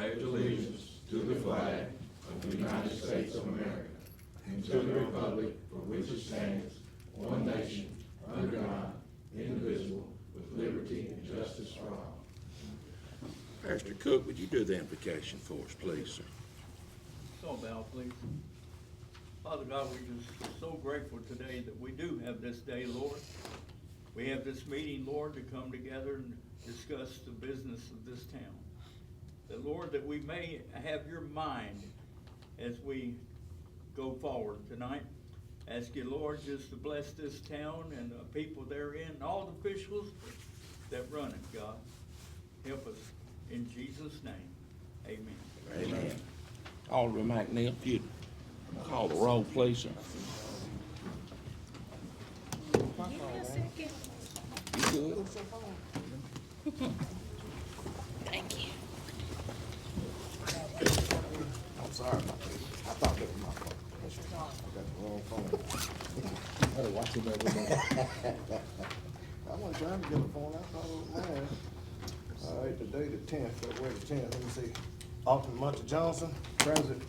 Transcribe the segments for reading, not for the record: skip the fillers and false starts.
pledge allegiance to the flag of the United States of America and to the republic for which it stands, one nation, under God, indivisible, with liberty and justice for all. Pastor Cook, would you do the invocation for us, please, sir? So bow, please. Father God, we're just so grateful today that we do have this day, Lord. We have this meeting, Lord, to come together and discuss the business of this town. That, Lord, that we may have your mind as we go forward tonight. Ask you, Lord, just to bless this town and the people therein, and all the officials that run it, God. Help us in Jesus' name. Amen. Amen. Alderman McNeil, if you'd call the roll, please, sir. Give me a second. You good? Thank you. I'm sorry about that. I thought that was my fault. I got the wrong phone. I was watching that with I wasn't trying to get a phone. I thought it was mine. All right, today the 10th, February the 10th. Let me see. Alderman Muncie Johnson, present.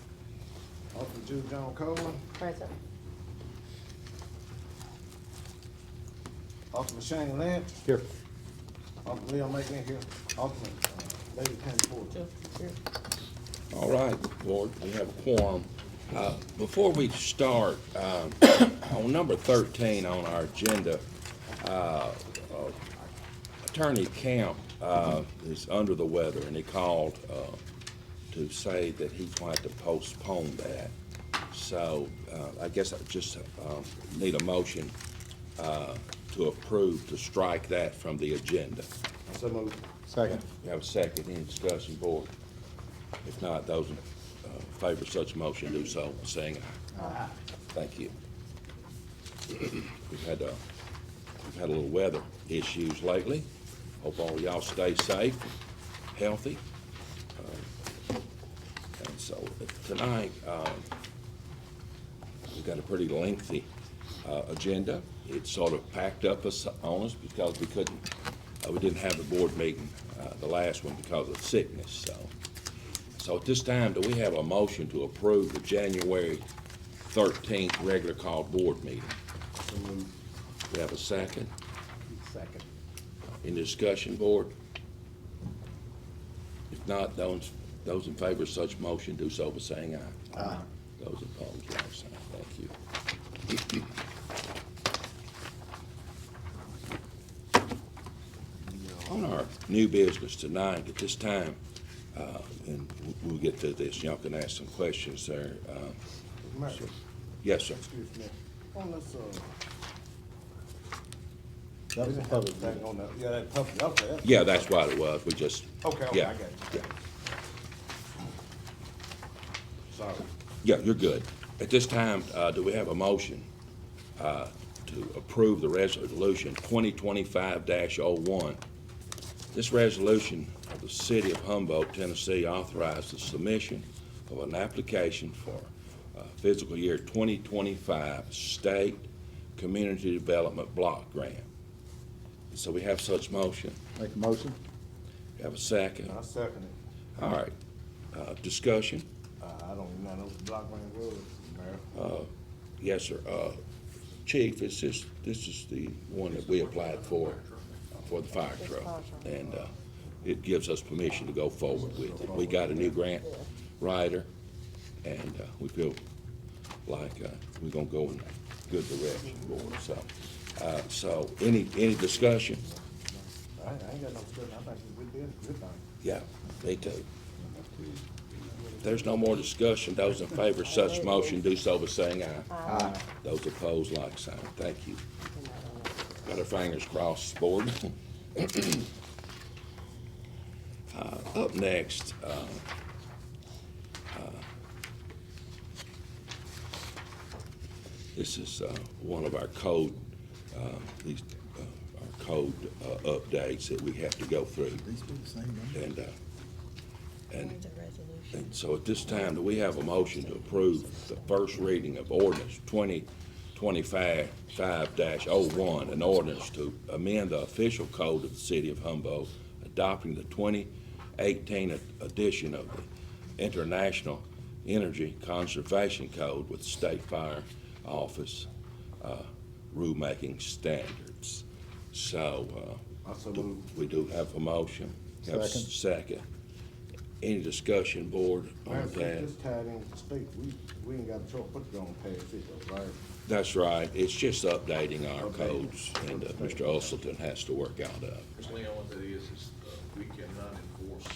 Alderman Jude John Coleman, Present. Alderman Shane Lynch. Here. Alderman Leo McNeil here. Alderman Lady Penny Ford. Here. All right, Board, we have a quorum. Before we start, on number 13 on our agenda, Attorney Camp is under the weather, and he called to say that he's going to have to postpone that. So I guess I just need a motion to approve to strike that from the agenda. So moved. Second. We have a second. Any discussion, Board? If not, those in favor of such motion do so by saying aye. Aye. Thank you. We've had a little weather issues lately. Hope all y'all stay safe, healthy. And so tonight, we've got a pretty lengthy agenda. It sort of packed up on us because we didn't have the board meeting, the last one, because of sickness. So at this time, do we have a motion to approve the January 13th regular called board meeting? So moved. We have a second. Second. Any discussion, Board? If not, those in favor of such motion do so by saying aye. Aye. Those opposed, like sign. Thank you. On our new business tonight, at this time, and we'll get to this, y'all can ask some questions there. Mayor, Yes, sir. excuse me. On this, That was a public thing meeting. on that, yeah, that public, okay. Yeah, that's what it was. We just, Okay, yeah, I got you. yeah. Sorry. Yeah, you're good. At this time, do we have a motion to approve the resolution 2025-01? This resolution of the City of Humboldt, Tennessee, authorized the submission of an application for fiscal year 2025 State Community Development Block Grant. So we have such motion. Make a motion? We have a second. I second it. All right. Discussion? I don't even know what the block grant was, Mayor. Yes, sir. Chief, this is the one that we applied for the fire truck. And it gives us permission to go forward with it. We got a new grant writer, and we feel like we're gonna go in a good direction, Board. So any discussion? I ain't got no discussion. I think it's a good thing. Yeah, me too. If there's no more discussion, those in favor of such motion do so by saying aye. Aye. Those opposed, like sign. Thank you. Got our fingers crossed, Board. Up next, this is one of our code, our code updates that we have to go through. These be the same number? And so at this time, do we have a motion to approve the first reading of ordinance 2025-01, an ordinance to amend the official code of the City of Humboldt, adopting the 2018 edition of the International Energy Conservation Code with State Fire Office rulemaking standards. So, Also move. we do have a motion. Have a Second. Second. Any discussion, board, on Man, that? this tied in with the state, we ain't got a choice but to go on past it though, right? That's right. It's just updating our codes, and Mr. Usleton has to work out of. Mr. Leon, what that is we cannot enforce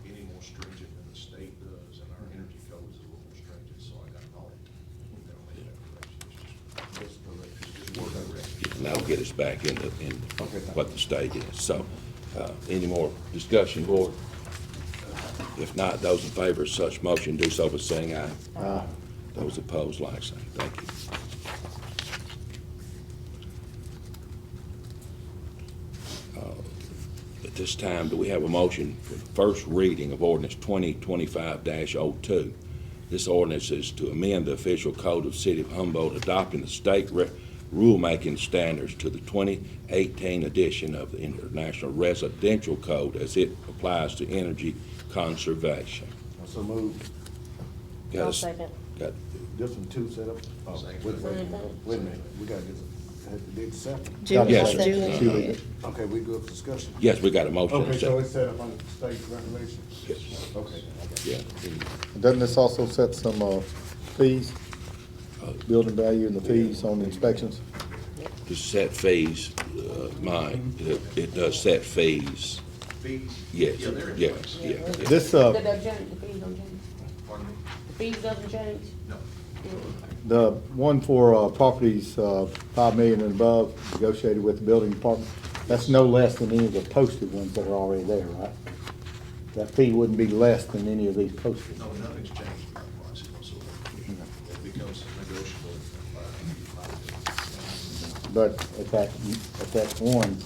any more stringent than the state does, and our energy code is a little more stringent, so I got all. Just correct. Just word direct. And that'll get us back into Okay, thank what the state is. So, any more discussion, board? If not, those in favor of such motion do so by saying aye. Aye. Those opposed, like sign. Thank you. At this time, do we have a motion for the first reading of ordinance 2025-02? This ordinance is to amend the official code of the City of Humboldt, adopting the state rulemaking standards to the 2018 edition of the International Residential Code as it applies to energy conservation. Also move. Got a I'll s- second. Got, This one too set up. Oh, Second. wait a minute, we gotta get, did the second? Julie Yes, sir. seconded. Julie. Okay, we good for discussion? yes, we got a motion. and a Okay, so second. it's set up under state regulation? Yes. Okay, I got Yeah. it. Doesn't this also set some fees, building value and the fees on the inspections? To set fees, it does set fees. Fees? Yes, Yeah, they're in yes, place. yeah. yeah. This, The fees don't change. Pardon me? The fees doesn't change. No. the one for properties 5 million and above negotiated with the building department, that's no less than any of the posted ones that are already there, right? That fee wouldn't be less than any of these posted. No, nothing's changed in our process whatsoever. It becomes negotiable. But at that one,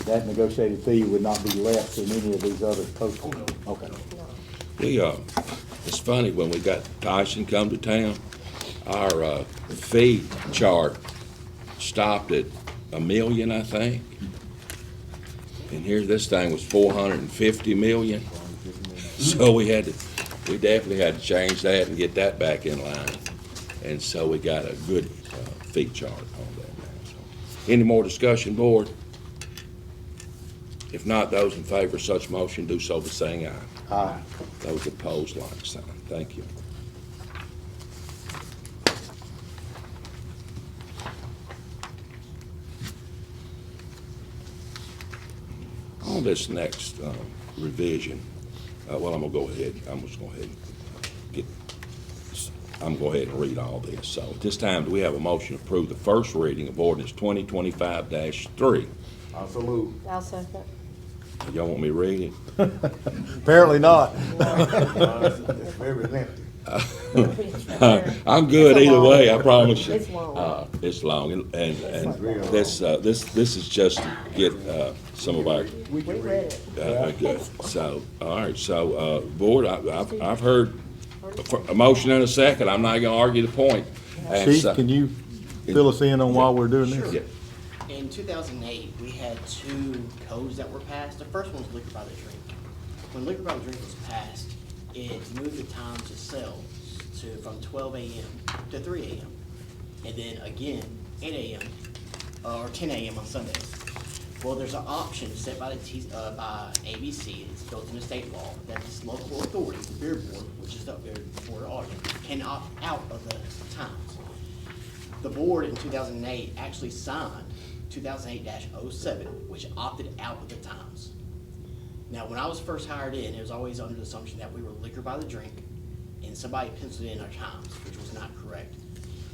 that negotiated fee would not be less than any of these others posted? Oh, no. Okay. It's funny, when we got Tyson come to town, our fee chart stopped at $1 million, I think. And here, this thing was 450 million. So we definitely had to change that and get that back in line. And so we got a good fee chart on that now. So, any more discussion, board? If not, those in favor of such motion do so by saying aye. Aye. Those opposed, like sign. Thank you. On this next revision, well, I'm gonna go ahead, I'm just going to go ahead and read all this. So at this time, do we have a motion to approve the first reading of ordinance 2025-3? Also move. I'll second. Y'all want me to read it? Apparently not. It's very lengthy. I'm good It's a either long- way, I promise you. It's long. It's long, and real long. this is just to get some of our, We read it. good. So, all right, so, board, I've heard a motion and a second, I'm not gonna argue the point. And Chief, so- can you fill us in on why we're doing this? Yeah. In 2008, we had two codes that were passed. The first one was liquor by the drink. When liquor by the drink was passed, it moved the time to sell from 12 a.m. to 3 a.m. And then again, 8 a.m. Or 10 a.m. on Sundays. Well, there's an option set by by ABC, it's built into state law, that this local authority, the beer board, which is the beer board audience, can opt out of the times. The board in 2008 actually signed 2008-07, which opted out of the times. Now, when I was first hired in, it was always under the assumption that we were liquor by the drink, and somebody penciled in our times, which was not correct.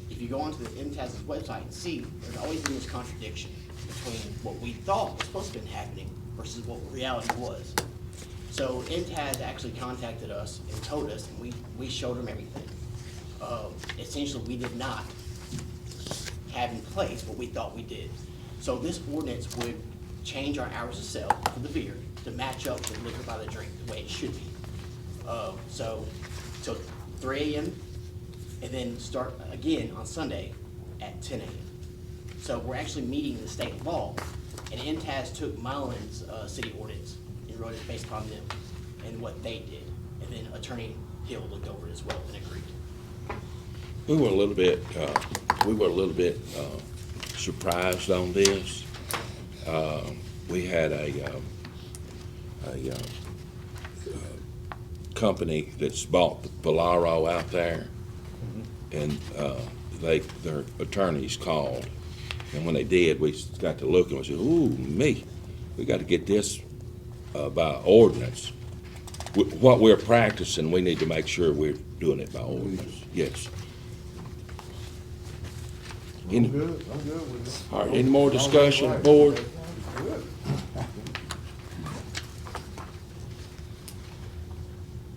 If you go onto the MTAS's website and see, there's always been this contradiction between what we thought was supposed to have been happening versus what reality was. So MTAS actually contacted us and told us, and we showed them everything. Essentially, we did not have in place what we thought we did. So this ordinance would change our hours of sale for the beer to match up with liquor by the drink, the way it should be. So 3 a.m. and then start again on Sunday at 10 a.m. So we're actually meeting the state law, and MTAS took Mylan's city ordinance and wrote it based upon them. and what they did. And then Attorney Hill looked over it as well and agreed. We were a little bit, surprised on this. We had a company that's bought the Valero out there, and their attorneys called, and when they did, we got to look and we said, ooh, we got to get this by ordinance. What we're practicing, we need to make sure we're doing it by ordinance. Yes. I'm good with it. All right, any more discussion, board? Good.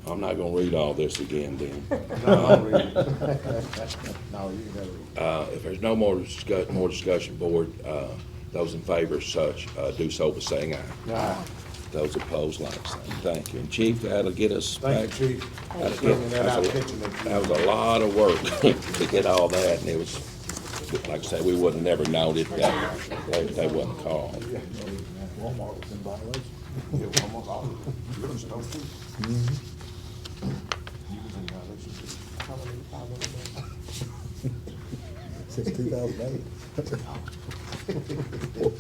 I'm not gonna read all this again then. No, I'll read it. No, you can never read. If there's no more discussion, board, those in favor of such, do so by saying aye. Aye. Those opposed, like sign. Thank you. And Chief, that'll get us back. Thank you, Chief. That'll Bringing get- that out, That picture that you- was a lot of work to get all that, and it was, like I say, we wouldn't never known it, that they wasn't called. Walmart was in violation. Yeah, well, almost all of them. Liquor store too. You was in violation too. Since 2008.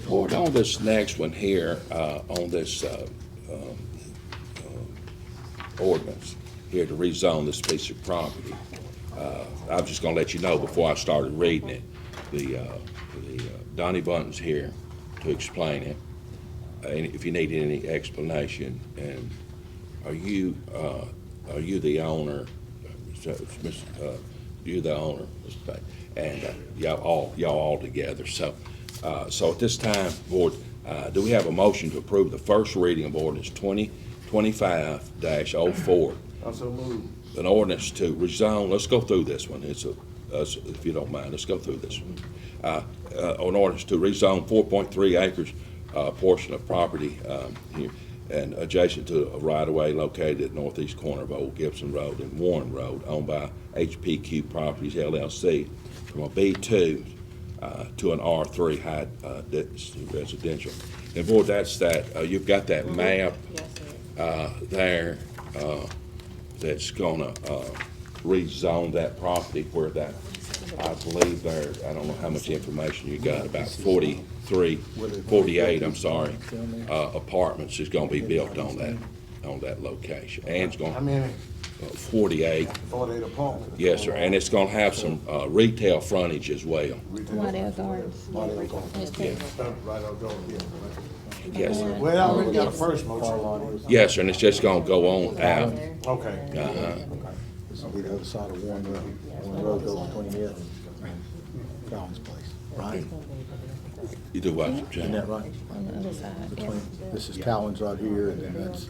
Board, on this next one here, on this ordinance, here to rezone this piece of property, I'm just gonna let you know before I started reading it, the Donnie Bunton's here to explain it, if you need any explanation. And are you the owner? You're the owner, Mr. Tate, and y'all all together. So at this time, board, do we have a motion to approve the first reading of ordinance 2025-04? Also moved. An ordinance to rezone, let's go through this one, if you don't mind, let's go through this one. An ordinance to rezone 4.3 acres, portion of property here, and adjacent to a right-of-way located at northeast corner of Old Gibson Road and Warren Road, owned by HPQ Properties LLC, from a B2 to an R3 high residential. And board, that's that, you've got that map there, that's gonna rezone that property where that, I believe there, I don't know how much information you got, about 48, I'm sorry, apartments is gonna be built on that location. And it's How gonna, many? 48, 48 apartments. yes, sir, and it's gonna have some retail frontage as well. Waddell Gardens. Right, I'll go, yeah. Yes, sir. Well, I already got a first motion. Yes, sir, and it's just gonna go on out. Okay. This will be the other side of Warren Road. Warren Road goes between here and Collins Place, right? You do what, Isn't Jim? that right? On the other side, yeah. Between, this is Collins right here, and then that's,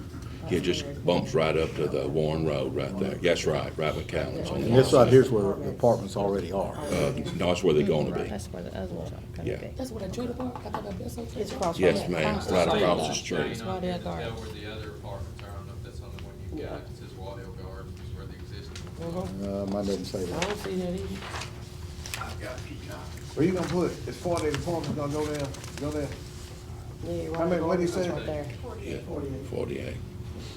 It just bumps right up to the Warren Road right there. That's right, right with Callan's on and the this right here's where the apartments already are. no, that's where they're gonna be. That's where the other ones are gonna Yeah. be. That's what I drew about. I thought that's okay. It's across Yes, from that. ma'am, Across right the across the street. street. It's Waddell Tell Gardens. where the other apartments are, I don't know if that's on the one you got, it says Waddell Gardens, is where the existing. Mine doesn't say I that. don't see that either. Where you gonna put it? It's 48 apartments gonna go there? Yeah, How many, what'd he say? right there. Yeah, 48.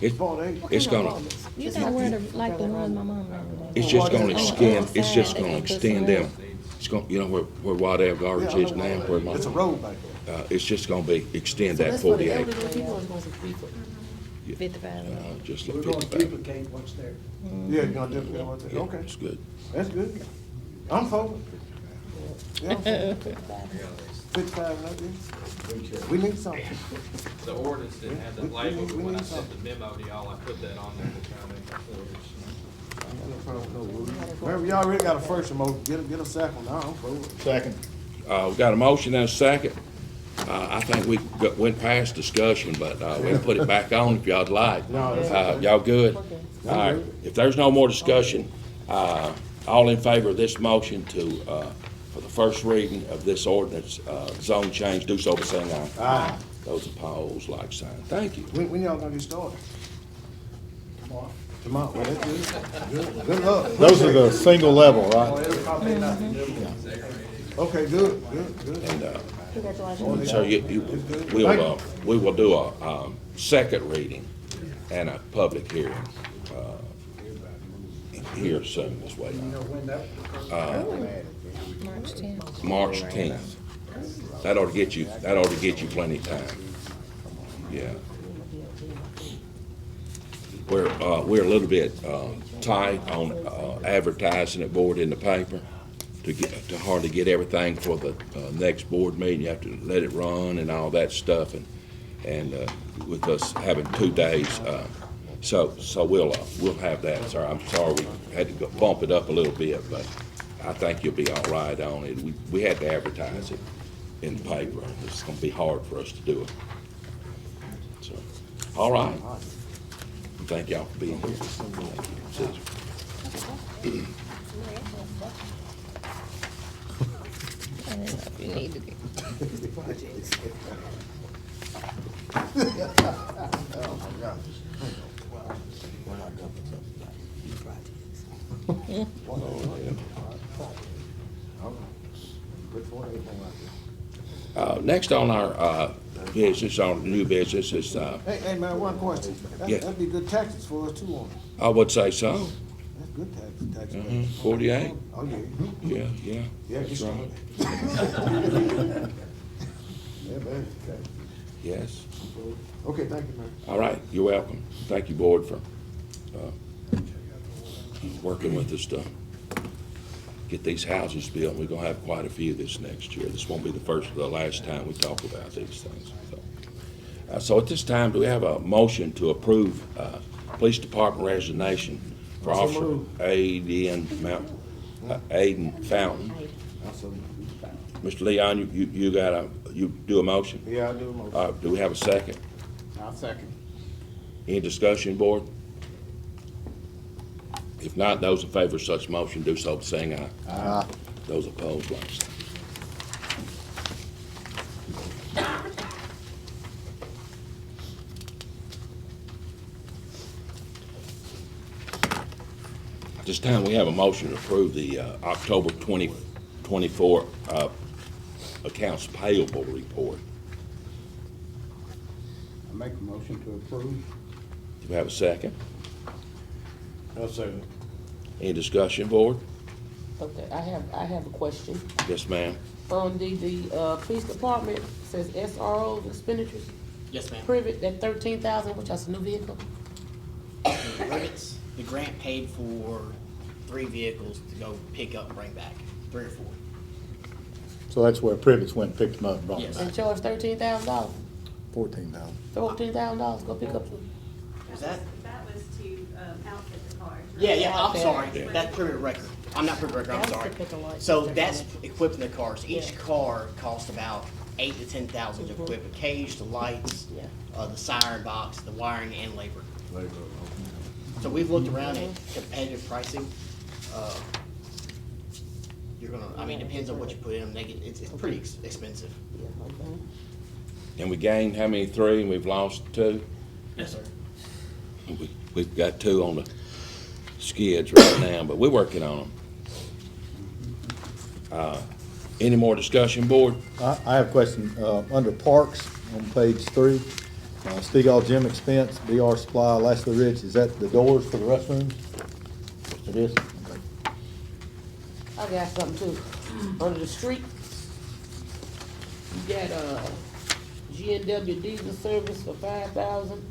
It's, 48? it's gonna, You know where the, like the one my mom lived in. it's just gonna extend them. It's gonna, you know where Waddell Gardens is now, where my, It's a road back there. it's just gonna be, extend that That's for the 48. elderly people, or it's going to be for? 55. Just We're like gonna 55. duplicate what's there. Yeah, you're gonna duplicate what's there? Yeah, Okay, it's good. that's good. I'm for it. Yeah, I'm for it. 55, nothing. We need something. The ordinance didn't have that We label, need- but we when I need sent the something. memo to y'all, I put that on there to try and make it Remember, y'all already got a first motion, get a second, now I'm for it. Second. We got a motion and a second. I think we went past discussion, but we can put it back on if y'all'd like. No, that's okay. Y'all good? All right, if there's no more discussion, all in favor of this motion to, for the first reading of this ordinance, zone change, do so by saying aye. Aye. Those opposed, like sign. Thank you. When y'all gonna get started? Tomorrow, well, that's good. Good luck. Those are the single level, right? Okay, good. And, Congratulations. so we will do a, second reading and a public hearing, here soon this way. March 10th. March 10th. That ought to get you plenty of time. Yeah. We're a little bit, tight on, advertising it board in the paper to hardly get everything for the, next board meeting. You have to let it run and all that stuff, and with us having 2 days, so we'll have that, sir. I'm sorry we had to bump it up a little bit, but I think you'll be all right on it. We had to advertise it in the paper. It's gonna be hard for us to do it. So, all right. Thank y'all for being here. Thank you. Cesar. I don't know if you need to be. Oh, my gosh. Next on our business, on new business is, Hey, man, one question. Yeah. That'd be good taxes for us too on it. I would say so. That's good tax. Mhm, 48. Oh, yeah. Yeah. Yeah, That's just right. Yeah, man, okay. Yes. Okay, thank you, man. All right, you're welcome. Thank you, board, for working with us to get these houses built. We're gonna have quite a few this next year. This won't be the last time we talk about these things. So at this time, do we have a motion to approve police department resignation for So Officer moved. Aiden Fountain? Mr. Leon, you do a motion? Yeah, I do a motion. Do we have a second? I'll second. Any discussion, board? If not, those in favor of such motion do so by saying aye. Aye. Those opposed, like sign. At this time, we have a motion to approve the October 2024 accounts payable report. I make a motion to approve. Do we have a second? I'll second. Any discussion, board? Okay, I have a question. Yes, ma'am. On the police department, says SRO expenditures, Yes, ma'am. privet, that 13,000, which is a new vehicle. The Rivets, the grant paid for 3 vehicles to go pick up and bring back, 3 or 4. So that's where Privet's went and picked them up and brought them Yes. back. And charged $13,000, 14,000. $14,000, go pick up some. Was that? That was to outfit the cars. Yeah, I'm Okay. sorry. Yeah. That's privet record. I'm not privet record, I'm That's sorry. to put the lights So and that's stuff on it. equipping the cars. Each Yeah. car costs about 8 to 10,000 to equip a cage, the lights, Yeah. the siren box, the wiring, and labor. So we've looked around at competitive pricing. You're gonna, I mean, depends on what you put in them. It's pretty expensive. Yeah, okay. And we gained how many? 3, and we've lost 2? Yes, sir. We've got 2 on the skids right now, but we're working on them. Any more discussion, board? I have a question. Under parks, on page 3, Stegall Gym expense, BR Supply, Lashley Ridge, is that the doors for the restrooms? It is? Okay. I got something too. Under the street, you got, G&W diesel service for 5,000.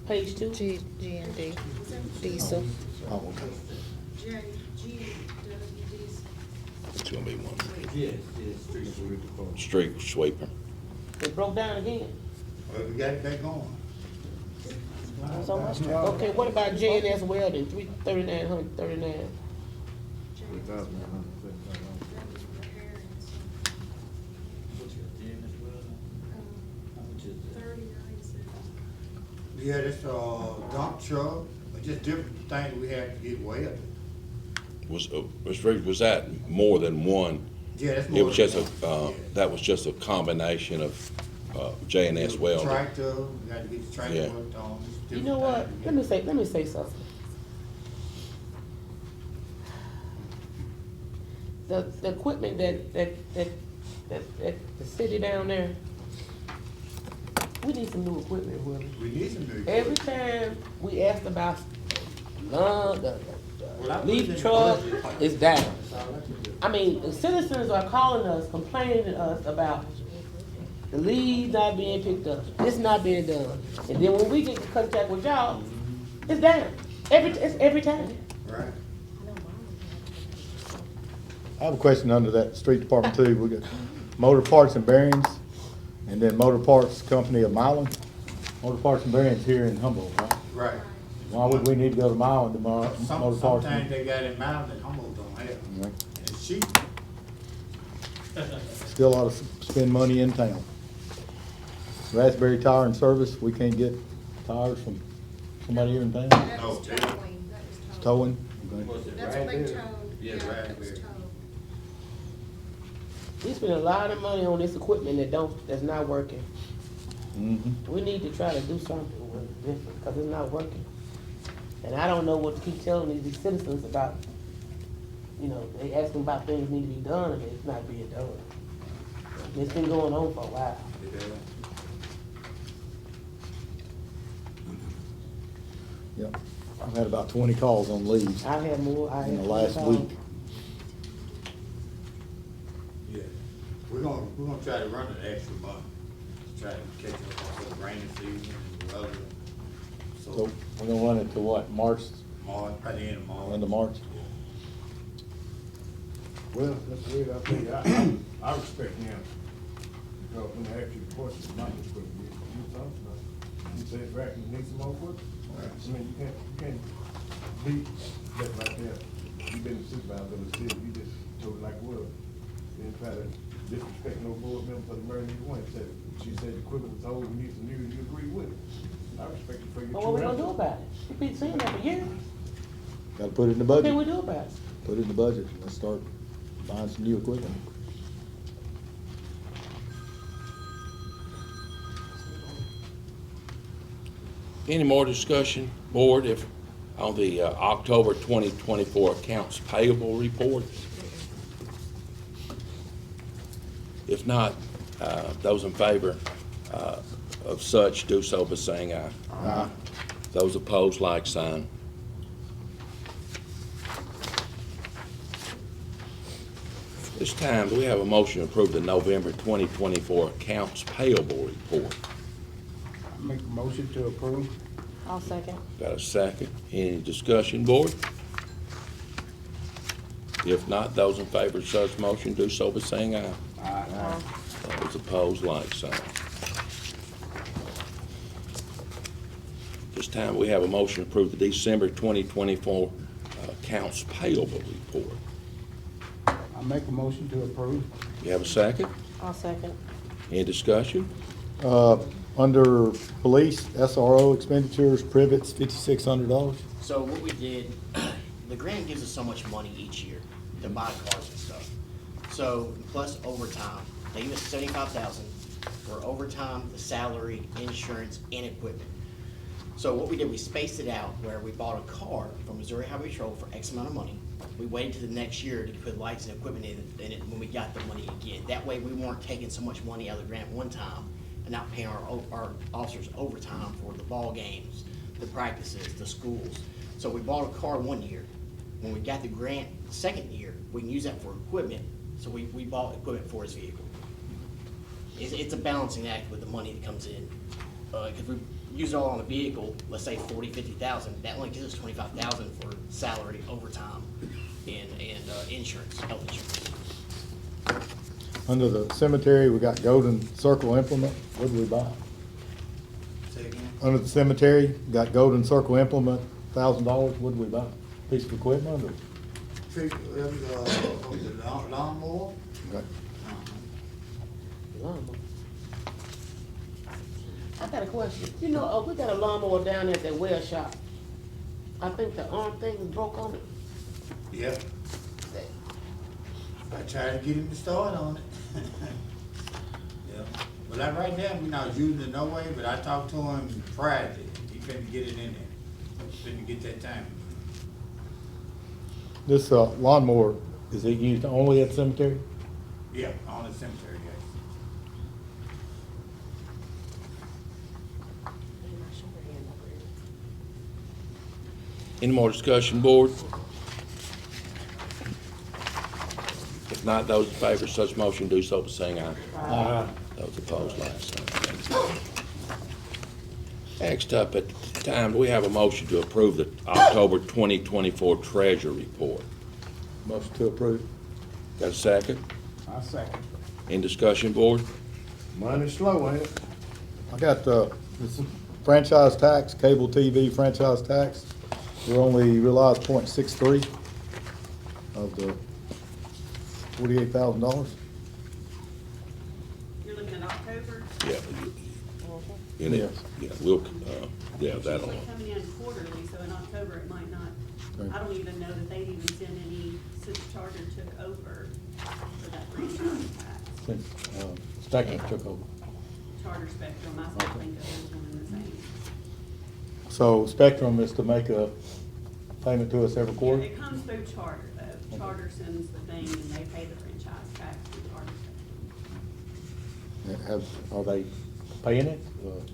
Page 2. G&D, diesel. Oh, okay. It's gonna be one. Street sweeper. It broke down again. Well, we got it back on. So much. Okay, what about J&S welding, 3,939? Yeah, that's dump truck, but just different things we had to get welded. Was that more than one? Yeah, that's It more. was just than- that was just a combination of J&S welding. Tractor, we got to get the tractor Yeah. worked on. just You know different what? things. Let me say something. The equipment that the city down there We need some new equipment, Willie. We need some new. Every time we asked about the Well, I put it in leaf the truck, budget. it's down. I mean, the citizens are calling us, complaining to us about the leaves not being picked up, it's not being done. And then when we get in contact with y'all, it's down. It's every time. Right. I have a question under that street department too. We got motor parts and bearings, and then motor parts company of Milan. Motor parts and bearings here in Humboldt, right? Right. Why would we need to go to Milan to motor parts? Sometimes and- they got it mounted that Humboldt don't have. Right. And it's cheap. Still ought to spend money in town. Raspberry Tire and Service, we can't get tires from somebody here in town. No, was they- towing, that was Towing? towing. Was it That's what they Raspberry? towed. Yeah, That was Raspberry. towed. We spend a lot of money on this equipment that's not working. Mm-hmm. We need to try to do something with it different, because it's not working. And I don't know what to keep telling these citizens about, you know, they ask them about things need to be done, and it's not being done. It's been going on for a while. Yep. I've had about 20 calls on leaves I had more, I had. in the last more week. Yeah. We're gonna try to run an extra month, to try to catch up on the rainy season and weather. So we're gonna run it to what, March, March, by the end of March. end of March? Well, that's the way I think, I respect him, because when I asked you the question, my equipment, you talked about, you said, Brack, you need some more equipment? I mean, you can't beat that right there. You've been the supervisor of the city, you just told it like it was. Didn't try to disrespect no board member for the murder you wanted, she said the equipment was old, we need some new, you agree with it. I respect you for your true Well, what we gonna do effort. about it? We've been saying that for years. Gotta put it in the What can we budget. do about it? Put it in the budget. Let's start buying some new equipment. Any more discussion, board, if, on the October 2024 accounts payable report? If not, those in favor of such, do so by saying aye. Aye. Those opposed, like sign. This time, do we have a motion to approve the November 2024 accounts payable report? Make a motion to approve. I'll second. Got a second? Any discussion, board? If not, those in favor of such motion, do so by saying aye. Aye. Those opposed, like sign. This time, we have a motion to approve the December 2024 accounts payable report. I make a motion to approve. You have a second? I'll second. Any discussion? Under police, SRO expenditures, privets, $5,600. So what we did, the grant gives us so much money each year to buy cars and stuff. So plus overtime, they give us $75,000 for overtime, the salary, insurance, and equipment. So what we did, we spaced it out where we bought a car from Missouri Highway Patrol for X amount of money. We waited to the next year to put lights and equipment in it when we got the money again. That way we weren't taking so much money out of the grant one time and not paying our officers overtime for the ball games, the practices, the schools. So we bought a car one year. When we got the grant the second year, we can use that for equipment. So we bought equipment for his vehicle. It's a balancing act with the money that comes in. Because we use it all on the vehicle, let's say 40, 50,000, that only gives us 25,000 for salary, overtime, and insurance, health insurance. Under the cemetery, we got Golden Circle implement. What did we buy? Say again? Under the cemetery, got Golden Circle implement, $1,000. What did we buy? Piece of equipment or? What was it, lawnmower? Okay. Lawnmower. I got a question. You know, we got a lawnmower down there at that well shop. I think the arm thing is broke on it. Yeah. I tried to get him to start on it. Yeah. But like right now, we're not using it no way, but I talked to him Friday. He finna get it in there. Finna get that time. This lawnmower, is it used only at cemetery? Yeah, on the cemetery, yes. Any more discussion, board? If not, those in favor of such motion do so by saying aye. Aye. Those opposed, like sign. Next up at the time, we have a motion to approve the October 2024 Treasury Report. Motion to approve. Got a second? I second. In discussion, board? Money's slow, ain't it? I got, this franchise tax, cable TV franchise tax. We only realized 0.63 of the $48,000. You're looking at October, Yeah. In it, yeah, we'll, yeah, it's that'll, usually coming in quarterly, so in October it might not. Right. I don't even know that they've even sent any since Charter took over for that franchise tax. Since, Spectrum took over. Charter Spectrum, I still think of those one and the same. So Spectrum is to make a payment to us every quarter? It comes through Charter though. Charter sends the thing and they pay the franchise tax through Charter Spectrum. Are they paying it?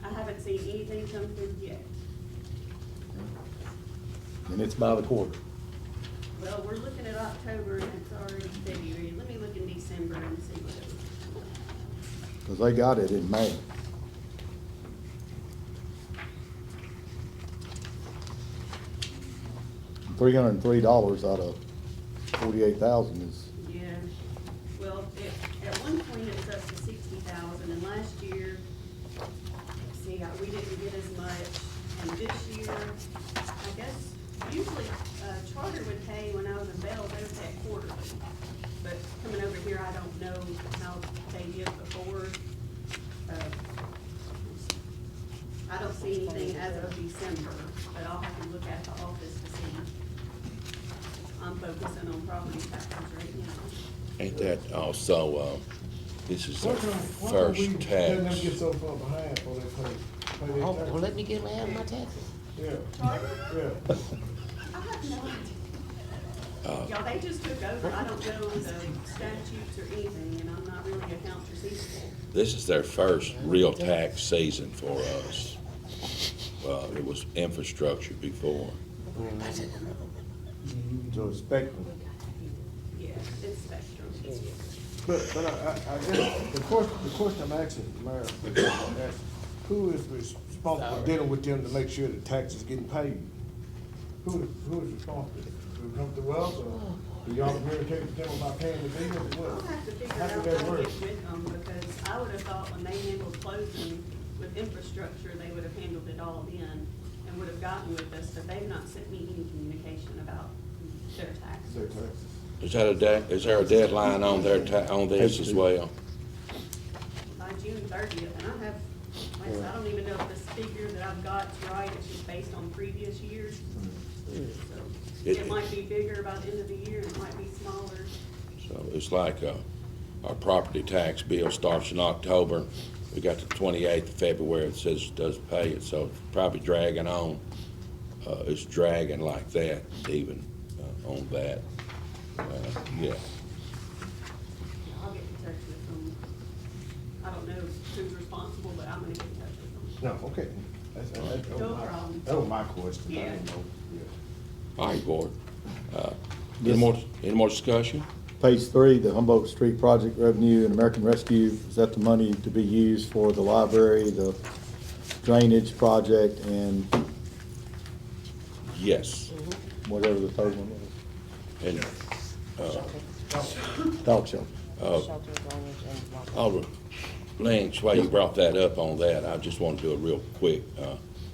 I haven't seen anything come through yet. And it's by the quarter. Well, we're looking at October and it's already February. Let me look in December and see what it was. Because they got it in May. $303 out of 48,000 is, Yeah, well, at one point it was up to 60,000 and last year, let's see, we didn't get as much. And this year, I guess, usually, Charter would pay, when I was in Bell, they would pay it quarterly. But coming over here, I don't know how they did before. I don't see anything as of December, but I'll have to look at the office to see. I'm focusing on property taxes right now. ain't that also, this is their Why first don't we let them tax. get so far behind before they pay their Oh, taxes? well, let me get half my taxes. Yeah, Charter? yeah. I have no idea. Y'all, they just took over. I don't know the statutes or anything, and I'm not really accounts receivable. This is their first real tax season for us. It was infrastructure before. So it's Spectrum. Yeah, it's Spectrum. But I guess the question I'm asking, Mayor, is who is responsible for dealing with them to make sure the tax is getting paid? Who is responsible? Do it come through us, or do y'all communicate with them about paying the bill, or I'll what? have to figure How out how did to that get work? with them, because I would have thought when they handled closing with infrastructure, they would have handled it all then and would have gotten with us, but they've not sent me any communication about their Their taxes. taxes. Is there a deadline on on this as well? By June 30th, and I have, like I said, I don't even know if this figure that I've got's right, it's just based on previous years. So it might be bigger by the end of the year, and it might be smaller. So it's like, our property tax bill starts in October. We got the 28th of February, it says it does pay it, so it's probably dragging on. It's dragging like that even, on that. Yeah. I'll get in touch with them. I don't know who's responsible, but I'm gonna get in touch with them. No, okay. That No was my- problem. That was my question. I Yeah. didn't know. Yeah. All right, board. Any more discussion? Page 3, the Humboldt Street project revenue and American Rescue, is that the money to be used for the library, the drainage project, and Yes. whatever the third one was? And, Dog shelter. Alderman Lynch, while you brought that up on that, I just want to do a real quick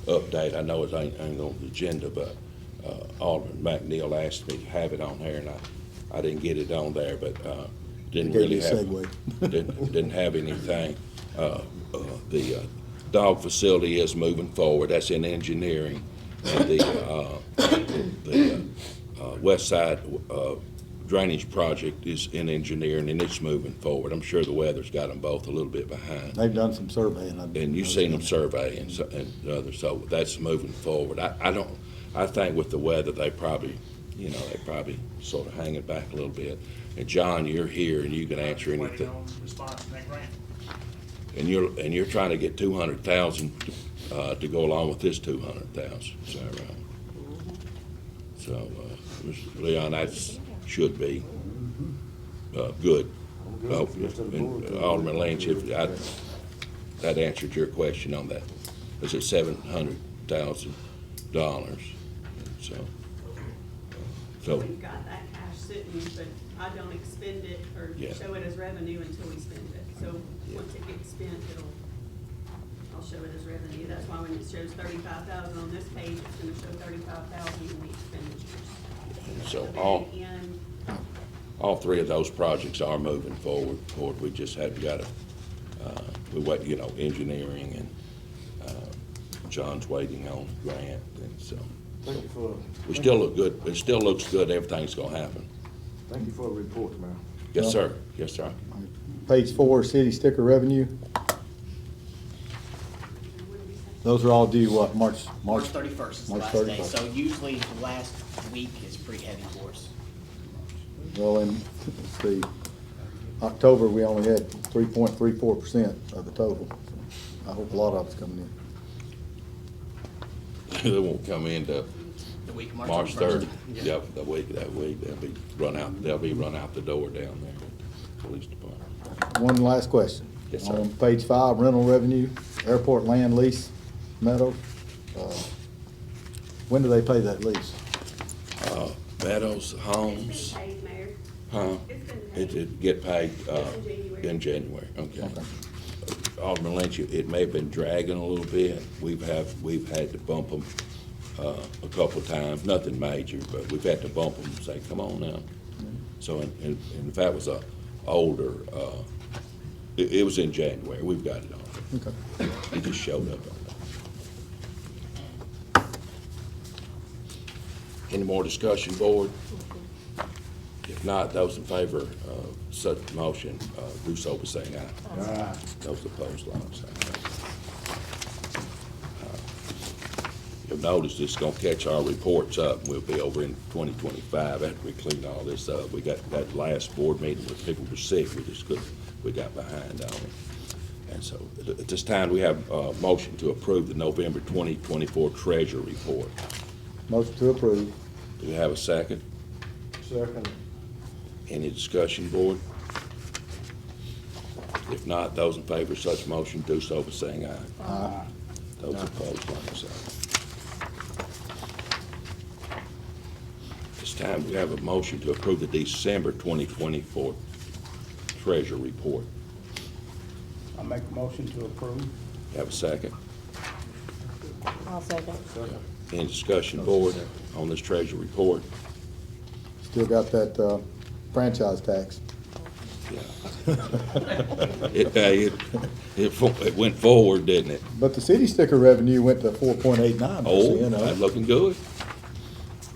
update. I know it ain't on the agenda, but Alderman McNeil asked me to have it on there, and I didn't get it on there, but didn't Gave really you a have, segue. didn't have anything. The dog facility is moving forward. That's in engineering. And the west side drainage project is in engineering, and it's moving forward. I'm sure the weather's got them both a little bit behind. They've done some surveying. And you've seen them survey and others, so that's moving forward. I think with the weather, they probably sort of hanging back a little bit. And John, you're here and you can answer anything. Response to that grant. And you're trying to get 200,000 to go along with this 200,000, is that right? So, Mr. Leon, that should be, good. Oh, and Alderman Lynch, if that answered your question on that. Is it $700,000? So, We've got that cash sitting, but I don't expend it or Yeah. show it as revenue until we spend it. So once it gets spent, I'll show it as revenue. That's why when it shows 35,000 on this page, it's gonna show 35,000 in the expenditures. so The all, very end, all three of those projects are moving forward. We just have got to, we wait, engineering and, John's waiting on grant, and so. Thank you for. We still look good, it still looks good, everything's gonna happen. Thank you for the report, man. Yes, sir, yes, sir. Page 4, city sticker revenue. Those are all due what, March? March 31st is the March last day, 31st. so usually the last week is pretty heavy for us. Well, in, let's see, October, we only had 3.34% of the total. I hope a lot of it's coming in. They won't come into The week of March 3rd. Yeah. Yep, that week, they'll be run out the door down there at the police department. One last question. Yes, sir. On page 5, rental revenue, airport land lease, Meadows. When do they pay that lease? Meadows, it's Homes, been paid, Mayor. huh? It's been It paid. did get paid, It's in January. in January, okay. Okay. Alderman Lynch, it may have been dragging a little bit. We've had to bump them, a couple of times, nothing major, but we've had to bump them and say, come on now. So, and if that was a older, it was in January, we've got it on. Okay. It just showed up on that. Any more discussion, board? If not, those in favor of such motion, do so by saying aye. Aye. Those opposed, like sign. You'll notice it's gonna catch our reports up. We'll be over in 2025 after we clean all this up. We got that last board meeting where people were sick, we got behind on it. And so, at this time, we have a motion to approve the November 2024 Treasury Report. Motion to approve. Do we have a second? Second. Any discussion, board? If not, those in favor of such motion do so by saying aye. Aye. Those opposed, like sign. This time, we have a motion to approve the December 2024 Treasury Report. I make a motion to approve. Have a second? I'll second. Any discussion, board, on this Treasury Report? Still got that franchise tax. Yeah. It went forward, didn't it? But the city sticker revenue went to 4.89%. Oh, that's looking good.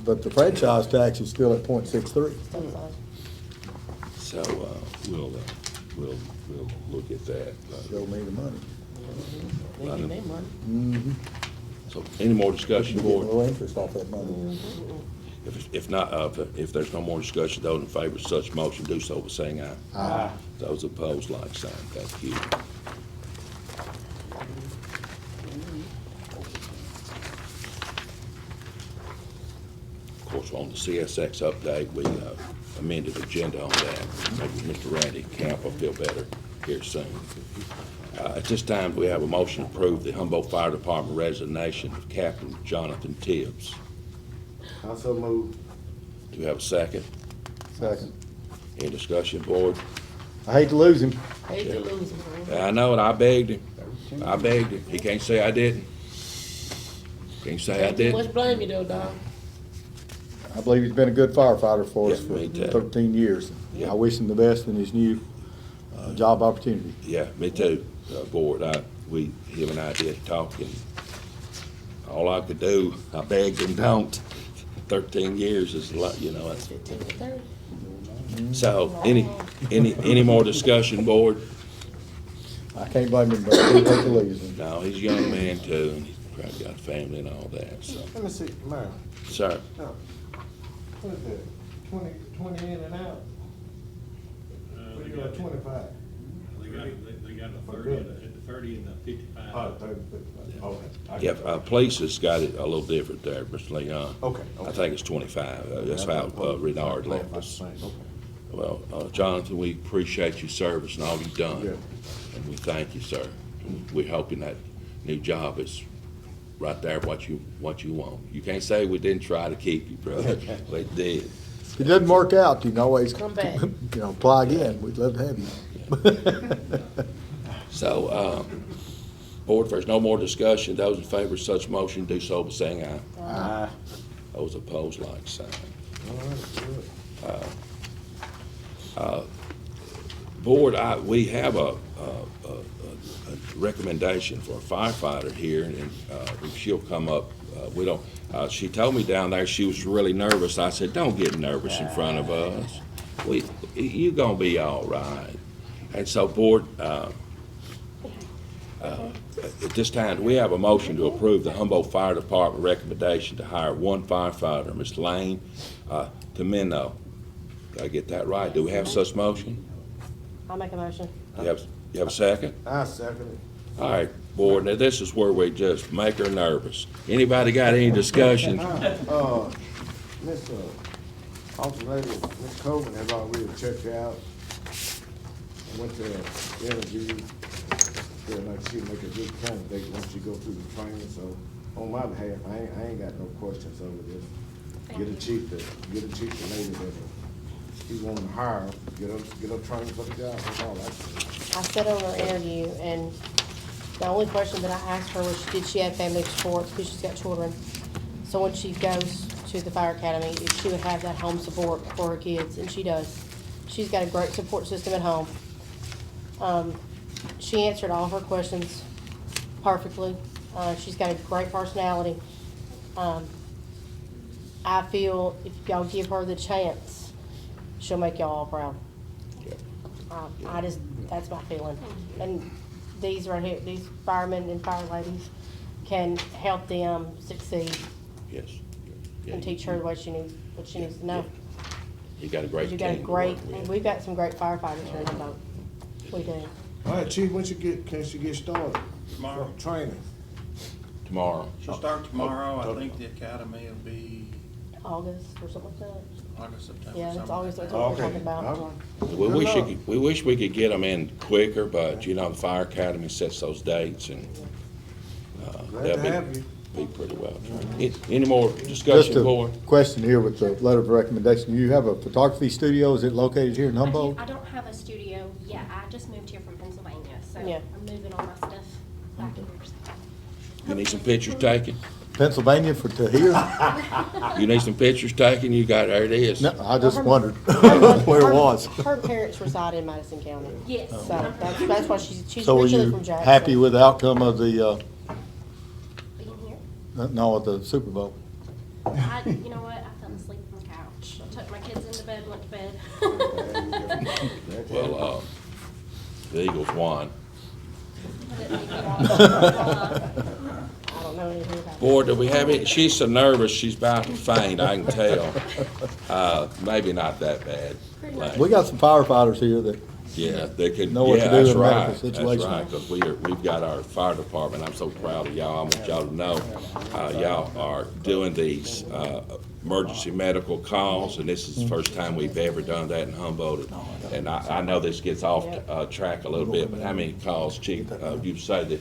But the franchise tax is still at 0.63. So, we'll look at that. Show me the money. They get their money. Mm-hmm. So, any more discussion, You get a board? little interest off that money. If not, if there's no more discussion, those in favor of such motion do so by saying aye. Aye. Those opposed, like sign. Thank you. Of course, on the CSX update, we amended agenda on that. Maybe Mr. Randy Camp will feel better here soon. At this time, we have a motion to approve the Humboldt Fire Department resignation of Captain Jonathan Tibbs. Also move. Do we have a second? Second. Any discussion, board? I hate to lose him. Hate to lose them. I know it, I begged him. I begged him. He can't say I didn't. Can't say I Ain't too much didn't. blame you though, dog. I believe he's been a good firefighter for us Yeah, for me too. 13 years. Yeah. I wish him the best in his new job opportunity. Yeah, me too, board. Him and I did talk, and all I could do, I begged him, don't. 13 years is a lot, that's. 15 to 30. So, any more discussion, board? I can't blame him, but I do hate to lose him. No, he's a young man too, and he's probably got a family and all that, so. Let me see, Mayor. Sir, No. What is that? 20 in and out? What you got, 25? They got a For 30 good. at the 30 and the 55. 30, 55, okay. I Yeah, got that. police has got it a little different there, Mr. Leon. Okay, I okay. think it's 25. That's how Renard left us. Okay. Well, Jonathan, we appreciate your service and all you've done. Yeah. And we thank you, sir. And we're hoping that new job is right there what you want. You can't say we didn't try to keep you, brother. We did. If it doesn't work out, you can always, Come back. apply again. We'd love to have you. So, board, if there's no more discussion, those in favor of such motion do so by saying aye. Aye. Those opposed, like sign. All right, good. Board, we have a recommendation for a firefighter here, and if she'll come up, we don't, she told me down there she was really nervous. I said, don't get nervous in front of us. You gonna be all right. And so, board, at this time, do we have a motion to approve the Humboldt Fire Department recommendation to hire one firefighter, Ms. Lane Tomino? Did I get that right? Do we have such motion? I'll make a motion. You have a second? I second it. All right, board, now this is where we just make her nervous. Anybody got any discussion? Miss, Officer Lady, Miss Coleman has already checked you out. I went to the interview, feel like she'd make a good candidate once she go through the training, so on my behalf, I ain't got no questions over this. Get a chief the lady that he wanted to hire, get her trained for the job, that's all I said. I said on her interview, and the only question that I asked her was, did she have family support, because she's got children. So when she goes to the fire academy, if she would have that home support for her kids, and she does. She's got a great support system at home. She answered all her questions perfectly. She's got a great personality. I feel if y'all give her the chance, she'll make y'all all proud. That's my feeling. And these right here, these firemen and fire ladies can help them succeed Yes. and teach her what she needs to know. You got a great You team. got a to great, work with. we've got some great firefighters here in Humboldt. We do. All right, chief, when can she get started? Tomorrow. Training. Tomorrow. She'll start tomorrow. I think the academy will be August or something like that. August, September. Yeah, it's something August, like that's that. what we're Okay, talking all about. right. We Good wish, luck. we wish we could get them in quicker, but the fire academy sets those dates and, Glad to have they'll you. be pretty well trained. Any more Just discussion, a board? question here with the letter of recommendation. You have a photography studio, is it located here in Humboldt? I don't have a studio yet. I just moved here from Pennsylvania, so Yeah. I'm moving all my stuff back here. You need some pictures taken? Pennsylvania to here? You need some pictures taken? You got, there it is. No, I just wondered Her- where it was. Her parents reside in Madison County. Yes. So that's why she's So are originally you from Jackson. happy with the outcome of the, Being here. no, of the Super Bowl? You know what? I fell asleep on the couch. I took my kids into bed, went to bed. Well, the Eagles won. I didn't even watch. I don't know anything about it. Board, do we have any, she's so nervous, she's about to faint, I can tell. Maybe not that bad. Like, We got some firefighters here that, yeah, they could, Know what yeah, to do that's in a medical right, that's situation. right, because we've got our fire department, I'm so proud of y'all, I want y'all to know, y'all are doing these, emergency medical calls, and this is the first time we've ever done that in Humboldt. And I know this gets off, track a little bit, but how many calls, Chief, you say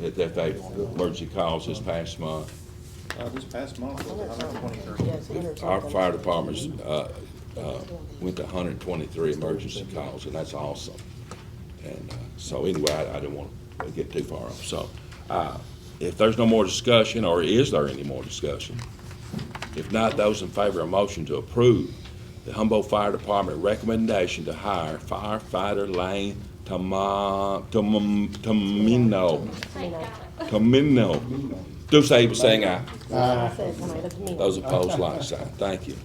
that they, emergency calls this past month? This past month was 123. Yeah, it's 100 Our something. fire departments, went to 123 emergency calls, and that's awesome. And, so anyway, I didn't want to get too far off. So, if there's no more discussion, or is there any more discussion? If not, those in favor of a motion to approve the Humboldt Fire Department recommendation to hire firefighter Lane Tomino. Tomino. Do say by saying aye. I said tomato to me. Those opposed, like sign. Thank you.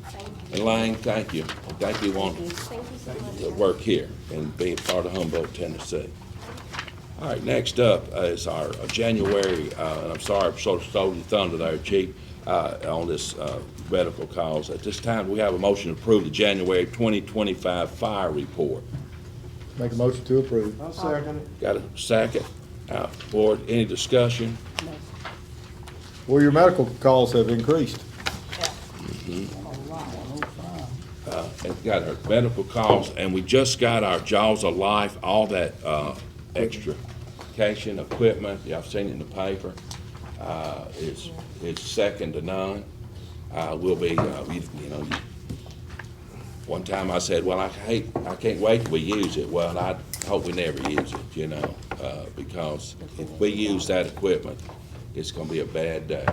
And Lane, thank you. Thank you on Thank you so much. to work here and be a part of Humboldt, Tennessee. All right, next up is our January, and I'm sorry, I sort of stole your thunder there, Chief, on this medical calls. At this time, we have a motion to approve the January 2025 fire report. make a motion to approve. I'll second it. Got a second? Board, any discussion? Well, your medical calls have increased. And got our medical calls, and we just got our Jaws of Life, all that, extra cation equipment, y'all seen it in the paper. It's second to none. We'll be, one time I said, well, I can't wait till we use it. Well, I hope we never use it, because if we use that equipment, it's gonna be a bad day.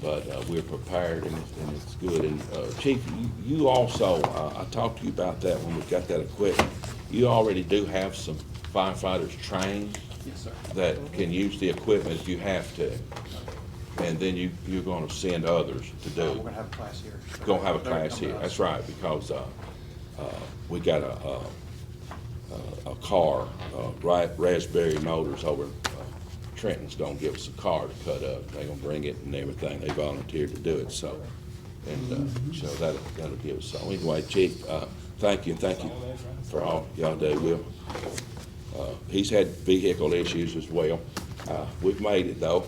But, we're prepared and it's good. And, Chief, you also, I talked to you about that when we got that equipment. You already do have some firefighters trained Yes, sir. that can use the equipment if you have to. And then you're gonna send others to do. We're gonna have a class here. Gonna have a They're class coming here, to us. that's right, because, we got a car, Raspberry Motors over, Trenton's gonna give us a car to cut up. They're gonna bring it and everything, they volunteered to do it, so. And, so that'll give us, so anyway, Chief, thank you for all y'all do, Will. He's had vehicle issues as well. We've made it though,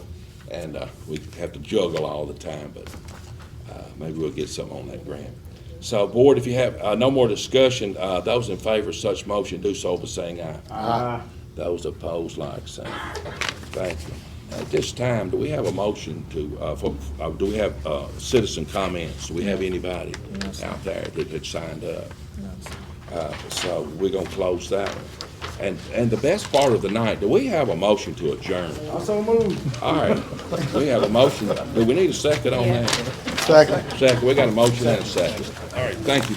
and, we have to juggle all the time, but, maybe we'll get some on that grant. So, Board, if you have, no more discussion, those in favor of such motion, do so by saying aye. Aye. Those opposed, like sign. Thank you. At this time, do we have a motion to, do we have, citizen comments? Do we have anybody out there that had signed up? So we're gonna close that one. And the best part of the night, do we have a motion to adjourn? Also moved. All right, we have a motion. Do we need a second on that? Second. Second, we got a motion and a second. All right, thank you.